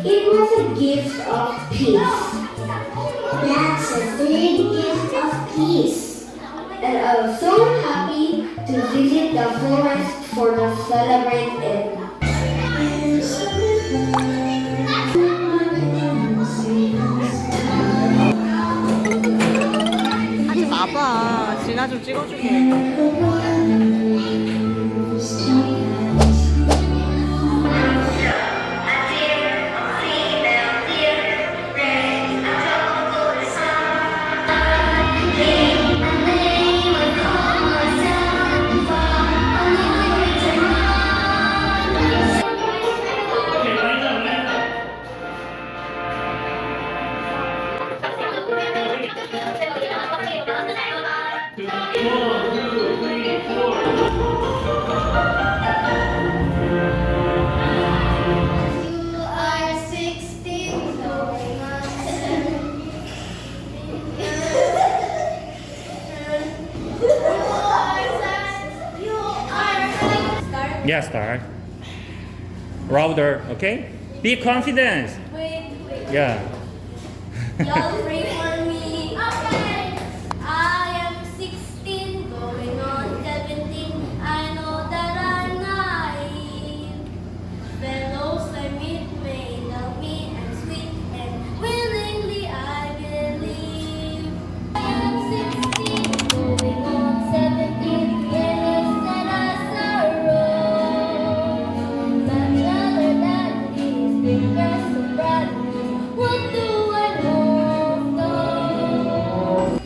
It was a gift of peace. That's a big gift of peace. And I was so happy to visit the forest for to celebrate it. 하지 마봐. 진아 좀 찍어줄게. Yeah, start. Louder, okay? Be confident. Wait. Yeah. Y'all pray for me. Okay. I am 16, going on 17. I know that I'm naive. Fellows I meet may love me and sweet, and willingly I believe. I am 16, going on 17. Yes, that I sorrow. But other than these fingers so bright, what do I know though?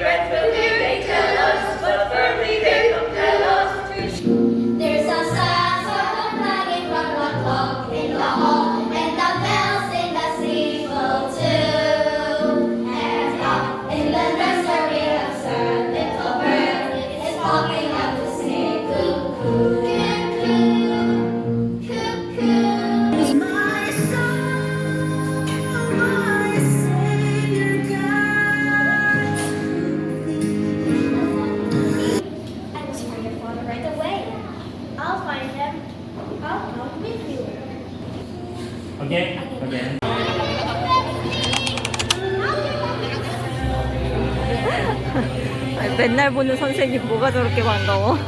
They tell us, but firmly they compel us to. There's a sound of flagging from the clock in the hall, and the bells in the steeple too. And up in the nursery, a sad little bird is popping up to say cuckoo, cuckoo, cuckoo. My song, my Savior God. I must find your father right away. I'll find him. I'll come with you. Again? Again. 아니, 맨날 보는 선생님 뭐가 저렇게 반가워?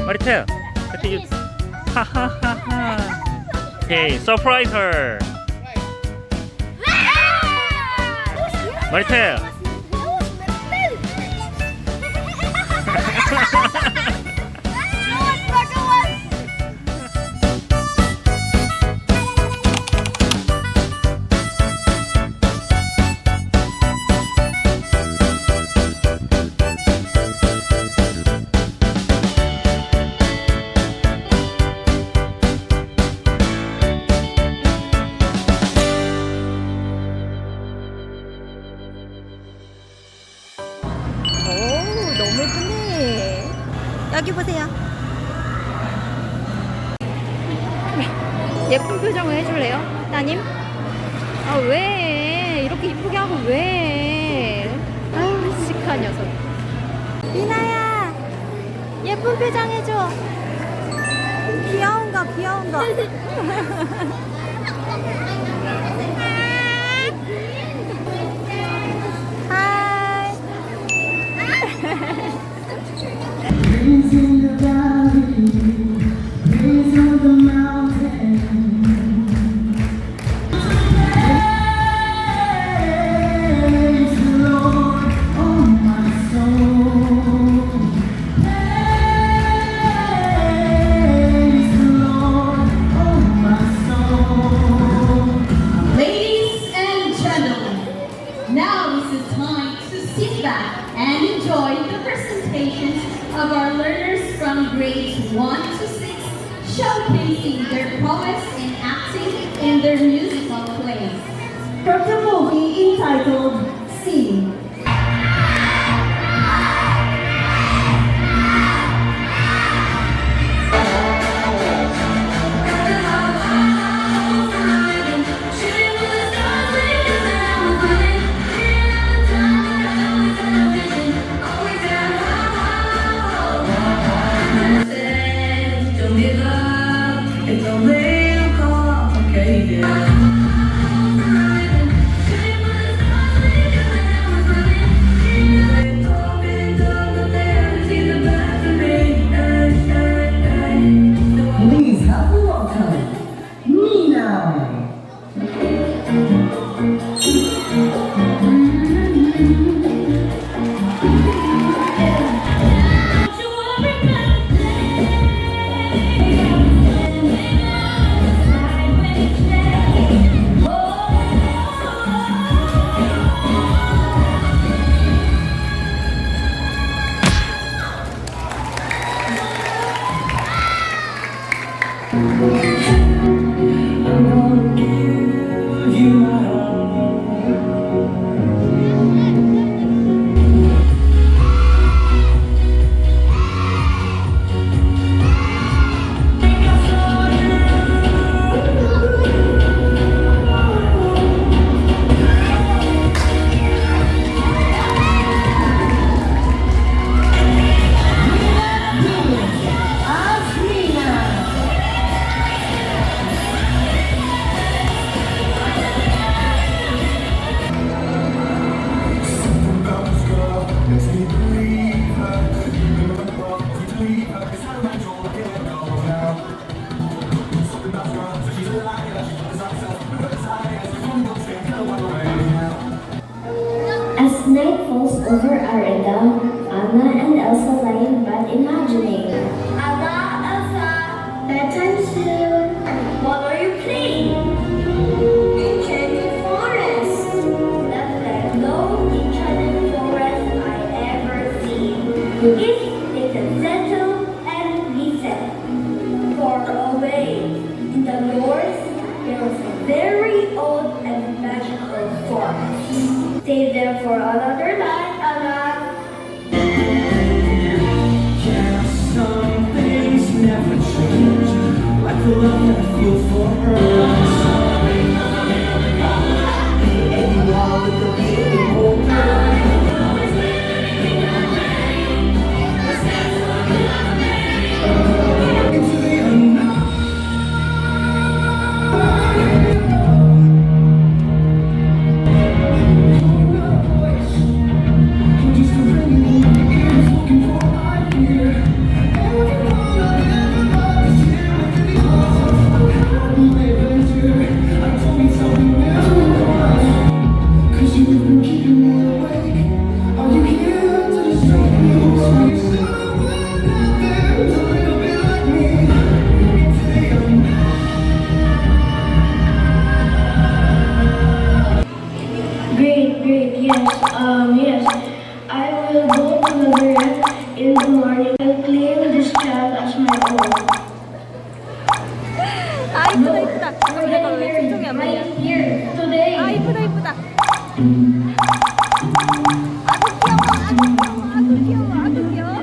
Maritel, what did you? Ha ha ha ha. Okay, surprise her. Maritel. 너무 예쁘네. 여기 보세요. 예쁜 표정을 해줄래요? 따님? 아, 왜? 이렇게 이쁘게 하고 왜? 아유, 시크한 녀석. 미나야! 예쁜 표정 해줘. 귀여운 거, 귀여운 거. Breeze in the valley, breeze on the mountain. Praise the Lord, oh my soul. Praise the Lord, oh my soul. Ladies and gentlemen, now is the time to sit back and enjoy the presentations of our learners from grades 1 to 6, showcasing their prowess in acting in their musical plays. From the movie entitled Sing. Please help me welcome Nina. As night falls over Arida, Anna and Elsa lie in bed imagining. Anna, Elsa, Bedtime soon. what are you playing? Enchanted forest. That's the most enchanted forest I ever seen. If they can settle and reset. Far away in the north, there was a very old and magical forest. Stay there for another night, Anna. Yeah, some things never change, like the love that I feel for her. And you are with the beautiful girl. Into the unknown. I claim this child as my own. 아 이쁘다 이쁘다. 내가 왜 신종이 안 보냐? Right here, today. 아 이쁘다 이쁘다. 아주 귀여워 아주 귀여워.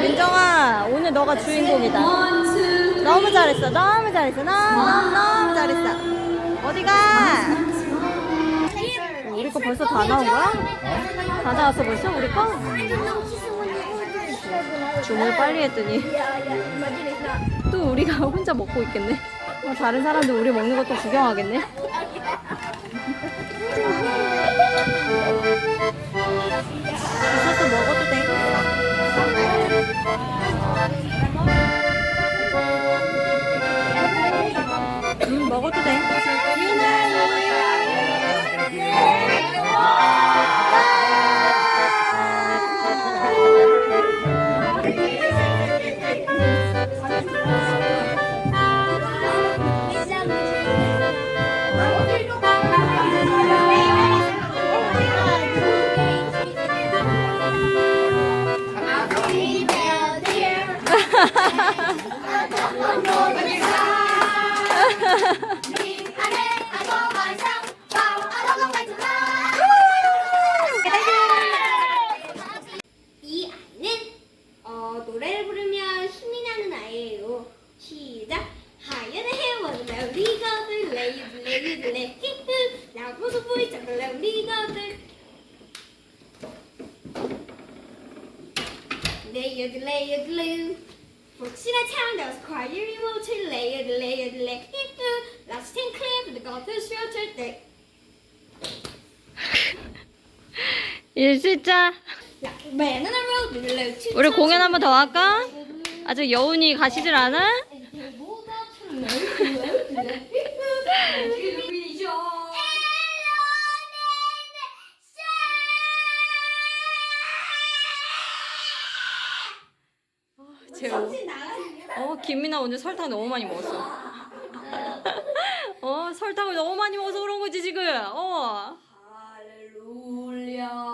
민정아, 오늘 너가 주인공이다. 너무 잘했어, 너무 잘했어, 너무 잘했어. 어디가? 우리 거 벌써 다 나온 거야? 다 나왔어 벌써 우리 거? 주문을 빨리 했더니 또 우리가 혼자 먹고 있겠네. 다른 사람들 우리 먹는 것도 구경하겠네. 이것도 먹어도 돼. 먹어도 돼. 이 아이는 노래를 부르면 힘이 나는 아이예요. 시작. 하얀해 원래 우리가 들래 유들래 히트 나고도 보이 잡을래 우리가 들 레이어들레 복실한 town that was quiet remote to 레이어들레 히트 last thing clear for the God who's sheltered there. 진짜 우리 공연 한 번 더 할까? 아직 여운이 가시질 않아? 김민아 오늘 설탕 너무 많이 먹었어. 설탕을 너무 많이 먹어서 그런 거지 지금. 할렐루야.